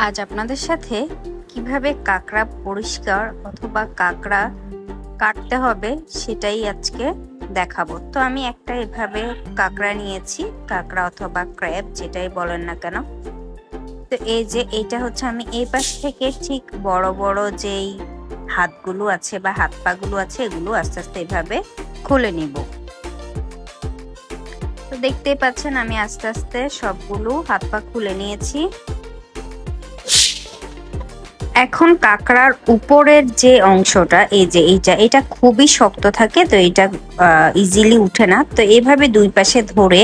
আজ আপনাদের সাথে কিভাবে কাঁকড়া পরিষ্কার অথবা কাঁকড়া কাটতে হবে সেটাই আজকে দেখাবো। তো আমি একটা এভাবে কাঁকড়া নিয়েছি, কাঁকড়া অথবা ক্র্যাব যেটাই বলেন না কেন। তো এই যে এইটা হচ্ছে আমি এই পাশ থেকে ঠিক বড় বড় যেই হাতগুলো আছে বা হাত পা গুলো আছে এগুলো আস্তে আস্তে এভাবে খুলে নিব। তো দেখতেই পাচ্ছেন আমি আস্তে আস্তে সবগুলো হাত পা খুলে নিয়েছি। এখন কাঁকড়ার উপরের যে অংশটা এই যে এটা খুবই শক্ত থাকে, তো এটা ইজিলি উঠে না। তো এইভাবে দুই পাশে ধরে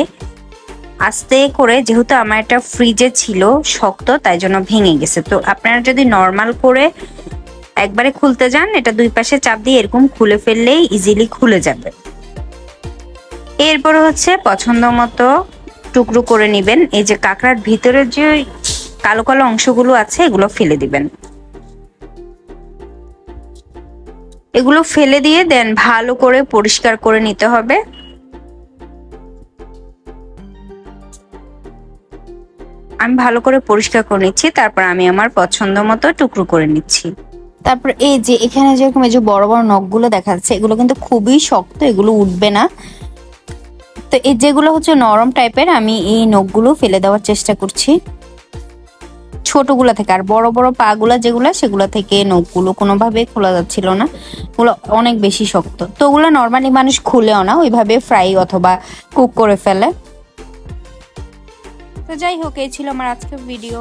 আস্তে করে, যেহেতু আমার এটা ফ্রিজে ছিল শক্ত তাই জন্য ভেঙে গেছে। তো আপনারা যদি নর্মাল করে একবারে খুলতে যান, এটা দুই পাশে চাপ দিয়ে এরকম খুলে ফেললেই ইজিলি খুলে যাবে। এরপর হচ্ছে পছন্দ মতো টুকরো করে নেবেন। এই যে কাঁকড়ার ভিতরে যে কালো কালো অংশগুলো আছে এগুলো ফেলে দিবেন। এগুলো ফেলে দিয়ে দেন ভালো করে পরিষ্কার করে নিতে হবে। আমি ভালো করে পরিষ্কার করে নিচ্ছি, তারপর আমি আমার পছন্দ মতো টুকরো করে নিচ্ছি। তারপর এই যে এখানে যেরকম এই যে বড় বড় নখগুলো দেখা যাচ্ছে এগুলো কিন্তু খুবই শক্ত, এগুলো উঠবে না। তো এই যেগুলো হচ্ছে নরম টাইপের, আমি এই নখগুলো ফেলে দেওয়ার চেষ্টা করছি ছোটগুলা থেকে। আর বড় বড় পা গুলা যেগুলা সেগুলা থেকে নখগুলো কোনোভাবে খোলা যাচ্ছিল না, ওগুলো অনেক বেশি শক্ত। তো ওগুলো নর্মালি মানুষ খুলেও না, ওইভাবে ফ্রাই অথবা কুক করে ফেলে। তো যাই হোক, এই ছিল আমার আজকের ভিডিও।